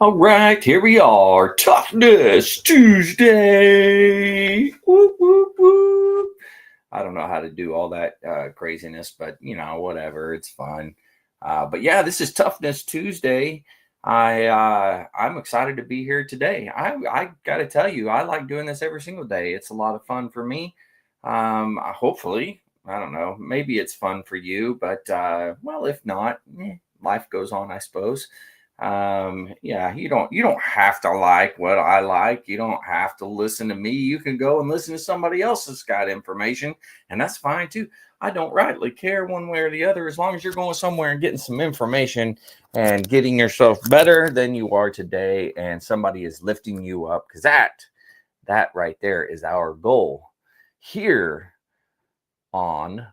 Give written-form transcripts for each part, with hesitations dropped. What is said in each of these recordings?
All right, here we are. Toughness Tuesday. Whoop, whoop, whoop. I don't know how to do all that craziness, but whatever. It's fun. But yeah, this is Toughness Tuesday. I'm excited to be here today. I got to tell you, I like doing this every single day. It's a lot of fun for me. Hopefully, I don't know. Maybe it's fun for you, but well, if not, life goes on, I suppose. Yeah, you don't have to like what I like. You don't have to listen to me. You can go and listen to somebody else that's got information, and that's fine too. I don't rightly care one way or the other, as long as you're going somewhere and getting some information and getting yourself better than you are today, and somebody is lifting you up, because that right there is our goal here on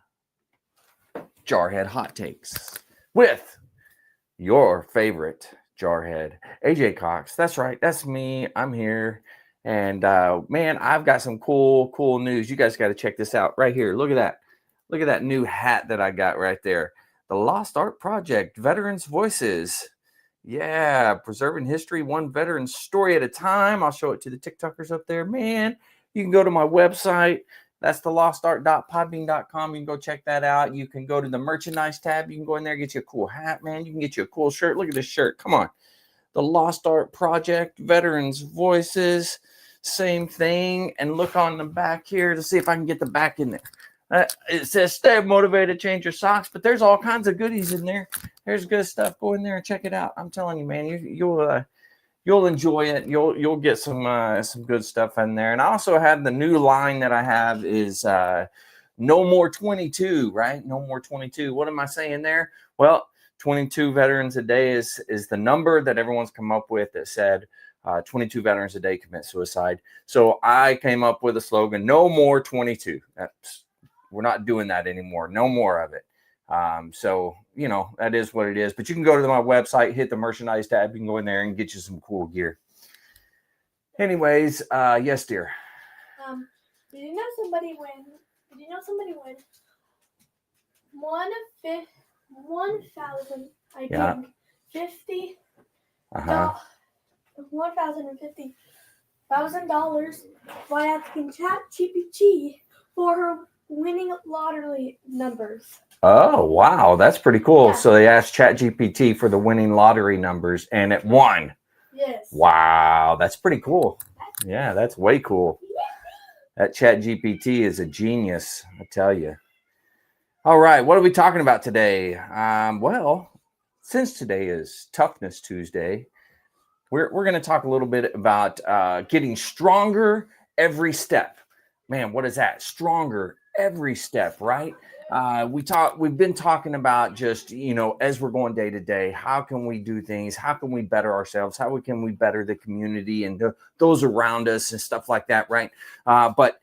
Jarhead Hot Takes with your favorite Jarhead, AJ Cox. That's right. That's me. I'm here. And man, I've got some cool news. You guys got to check this out right here. Look at that. Look at that new hat that I got right there. The Lost Art Project, Veterans Voices. Yeah, preserving history, one veteran story at a time. I'll show it to the TikTokers up there. Man, you can go to my website. That's the lostart.podbean.com. You can go check that out. You can go to the merchandise tab. You can go in there, get you a cool hat, man. You can get you a cool shirt. Look at this shirt. Come on. The Lost Art Project, Veterans Voices, same thing. And look on the back here to see if I can get the back in there. It says stay motivated, change your socks, but there's all kinds of goodies in there. There's good stuff. Go in there and check it out. I'm telling you, man, you'll enjoy it. You'll get some good stuff in there. And I also have the new line that I have is no more 22, right? No more 22. What am I saying there? Well, 22 veterans a day is the number that everyone's come up with that said 22 veterans a day commit suicide. So I came up with a slogan, no more 22. We're not doing that anymore. No more of it. So, that is what it is. But you can go to my website, hit the merchandise tab. You can go in there and get you some cool gear. Anyways, yes, dear. Did you know somebody win? 1,000, I think, 50. $1,050,000 by asking ChatGPT for her winning lottery numbers. Oh, wow. That's pretty cool. Yeah. So they asked ChatGPT for the winning lottery numbers and it won. Yes. Wow. That's pretty cool. Yeah, that's way cool. That ChatGPT is a genius, I tell you. All right. What are we talking about today? Well, since today is Toughness Tuesday, we're going to talk a little bit about getting stronger every step. Man, what is that? Stronger every step, right? We've been talking about just, as we're going day to day, how can we do things? How can we better ourselves? How can we better the community and those around us and stuff like that, right? But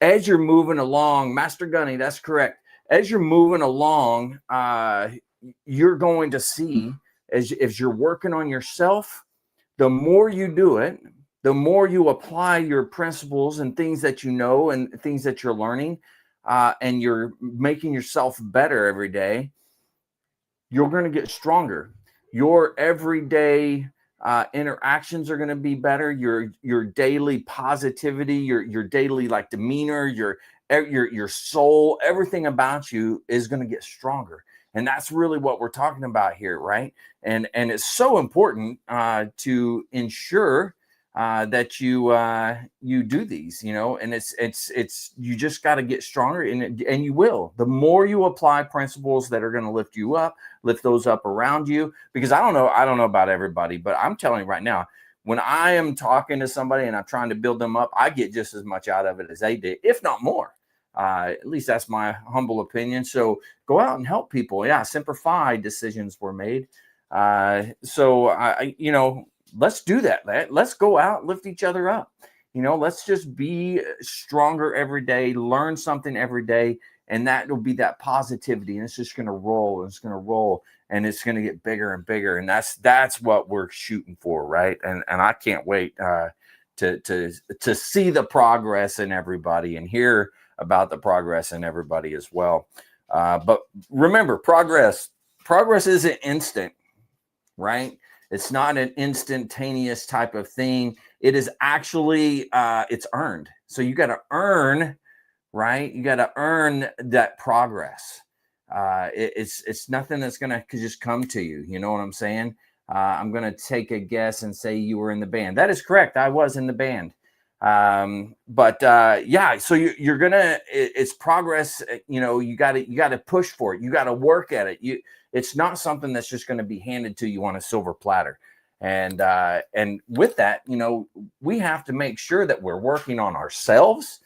as you're moving along, Master Gunny, that's correct. As you're moving along, you're going to see, as you're working on yourself, the more you do it, the more you apply your principles and things that you know and things that you're learning, and you're making yourself better every day, you're going to get stronger. Your everyday interactions are going to be better. Your daily positivity, your daily demeanor, your soul, everything about you is going to get stronger. And that's really what we're talking about here, right? And it's so important to ensure that you do these, and it's you just got to get stronger, and you will. The more you apply principles that are going to lift you up, lift those up around you. Because I don't know about everybody, but I'm telling you right now, when I am talking to somebody and I'm trying to build them up, I get just as much out of it as they did, if not more. At least that's my humble opinion. So go out and help people. Yeah, simplify decisions were made. Let's do that. Let's go out, lift each other up. Let's just be stronger every day, learn something every day, and that will be that positivity. And it's just going to roll, and it's going to roll, and it's going to get bigger and bigger. And that's what we're shooting for, right? And I can't wait to see the progress in everybody and hear about the progress in everybody as well. But remember, progress isn't instant, right? It's not an instantaneous type of thing. It is actually, it's earned. So you got to earn, right? You got to earn that progress. It's nothing that's going to just come to you. You know what I'm saying? I'm going to take a guess and say you were in the band. That is correct. I was in the band. But yeah, so you're gonna, it's progress. You got to push for it. You got to work at it. It's not something that's just going to be handed to you on a silver platter. And with that, we have to make sure that we're working on ourselves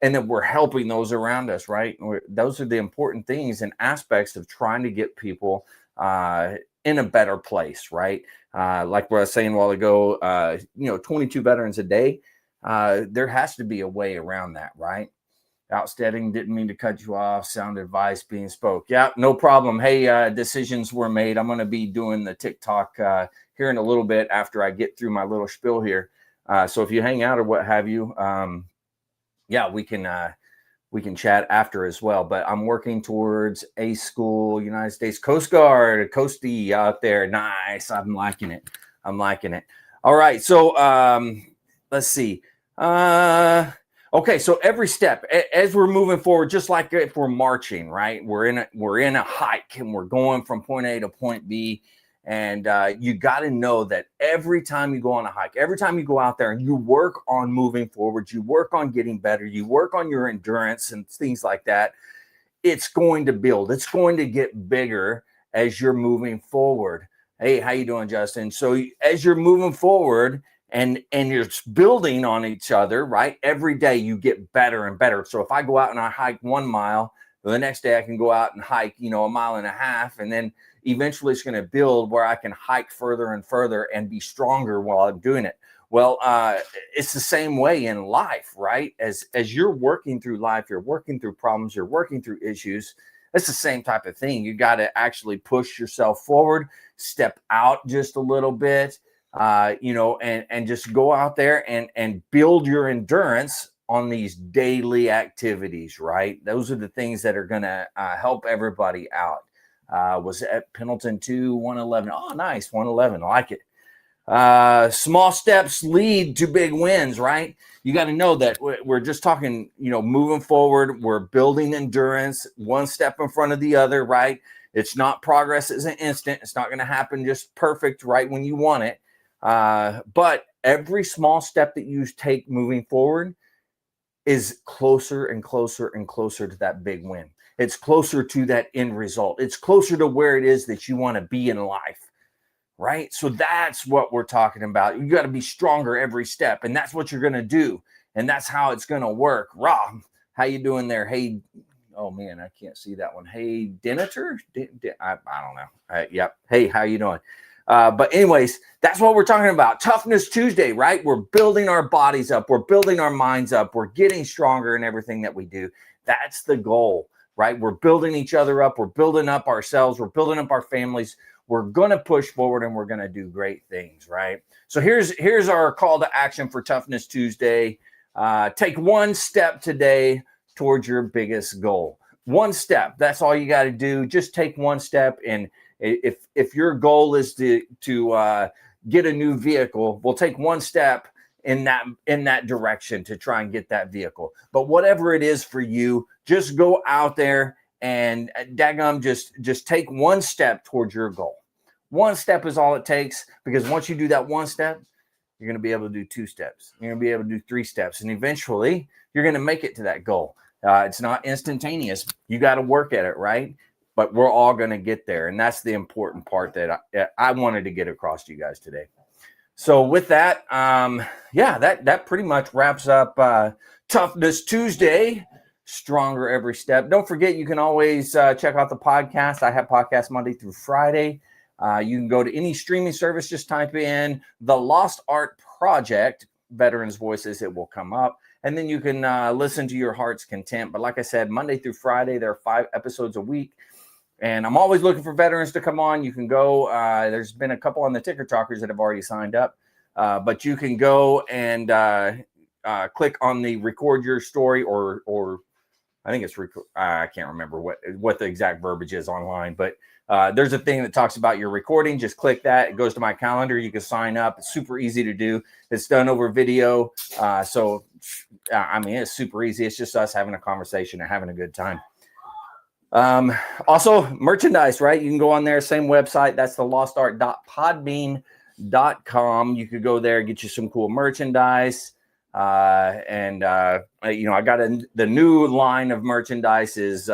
and that we're helping those around us, right? Those are the important things and aspects of trying to get people in a better place, right? Like what I was saying a while ago, 22 veterans a day. There has to be a way around that, right? Outsteading, didn't mean to cut you off. Sound advice being spoke. Yeah, no problem. Hey, decisions were made. I'm going to be doing the TikTok here in a little bit after I get through my little spiel here. So if you hang out or what have you, yeah, we can chat after as well. But I'm working towards a school, United States Coast Guard, Coastie out there. Nice. I'm liking it. All right. So let's see. Okay, so every step as we're moving forward, just like if we're marching, right? We're in a hike and we're going from point A to point B. And you got to know that every time you go on a hike, every time you go out there and you work on moving forward, you work on getting better, you work on your endurance and things like that, it's going to build. It's going to get bigger as you're moving forward. Hey, how you doing, Justin? So as you're moving forward, and you're building on each other, right? Every day you get better and better. So if I go out and I hike 1 mile, the next day I can go out and hike, 1.5 miles, and then eventually it's going to build where I can hike further and further and be stronger while I'm doing it. Well, it's the same way in life, right? As you're working through life, you're working through problems, you're working through issues. It's the same type of thing. You got to actually push yourself forward, step out just a little bit, and just go out there and build your endurance on these daily activities, right? Those are the things that are going to help everybody out. Was at Pendleton 2, 111. Oh, nice. 111. I like it. Small steps lead to big wins, right? You got to know that we're just talking, moving forward. We're building endurance one step in front of the other, right? It's not progress isn't instant. It's not going to happen just perfect right when you want it. But every small step that you take moving forward is closer and closer and closer to that big win. It's closer to that end result. It's closer to where it is that you want to be in life, right? So that's what we're talking about. You got to be stronger every step, and that's what you're going to do, and that's how it's going to work. Rob, how you doing there? Hey, oh man, I can't see that one. Hey, Deniter? I don't know. Yep. Hey, how you doing? But anyways, that's what we're talking about. Toughness Tuesday, right? We're building our bodies up. We're building our minds up. We're getting stronger in everything that we do. That's the goal, right? We're building each other up. We're building up ourselves. We're building up our families. We're going to push forward and we're going to do great things, right? So here's our call to action for Toughness Tuesday. Take one step today towards your biggest goal. One step. That's all you got to do. Just take one step. And if your goal is to get a new vehicle, we'll take one step in that direction to try and get that vehicle. But whatever it is for you, just go out there and daggum, just take one step towards your goal. One step is all it takes, because once you do that one step, you're going to be able to do 2 steps. You're going to be able to do 3 steps, and eventually you're going to make it to that goal. It's not instantaneous. You got to work at it, right? But we're all going to get there. And that's the important part that I wanted to get across to you guys today. So with that, that pretty much wraps up Toughness Tuesday, Stronger Every Step. Don't forget, you can always check out the podcast. I have podcasts Monday through Friday. You can go to any streaming service. Just type in The Lost Art Project, Veterans Voices. It will come up. And then you can listen to your heart's content. But like I said, Monday through Friday, there are 5 episodes a week. And I'm always looking for veterans to come on. You can go. There's been a couple on the Ticker Talkers that have already signed up. But you can go and click on the record your story or I think it's I can't remember what the exact verbiage is online, but there's a thing that talks about your recording. Just click that. It goes to my calendar. You can sign up. It's super easy to do. It's done over video. So, I mean, it's super easy. It's just us having a conversation and having a good time. Also, merchandise, right? You can go on there, same website. That's the lostart.podbean.com. You could go there, get you some cool merchandise. I got the new line of merchandise is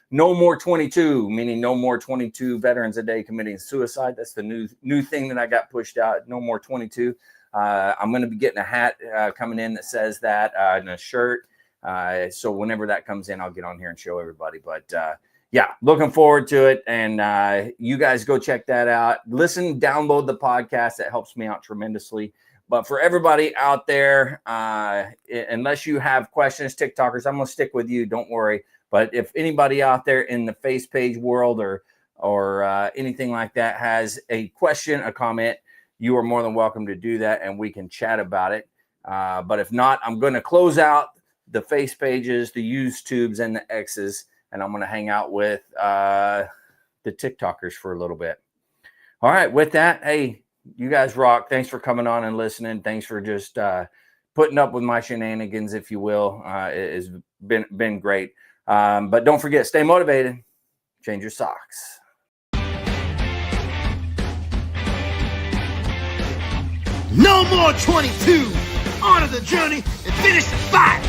no more 22, meaning no more 22 veterans a day committing suicide. That's the new thing that I got pushed out. No more 22. I'm going to be getting a hat coming in that says that, and a shirt. So whenever that comes in, I'll get on here and show everybody. But yeah, looking forward to it. And you guys go check that out. Listen, download the podcast. That helps me out tremendously. But for everybody out there, unless you have questions, TikTokers, I'm going to stick with you. Don't worry. But if anybody out there in the face page world or anything like that has a question, a comment, you are more than welcome to do that, and we can chat about it. But if not, I'm going to close out the face pages, the YouTubes, and the X's, and I'm going to hang out with the TikTokers for a little bit. All right. With that, hey, you guys rock. Thanks for coming on and listening. Thanks for just putting up with my shenanigans, if you will. It has been great. But don't forget, stay motivated. Change your socks. No more 22. On to the journey and finish the fight.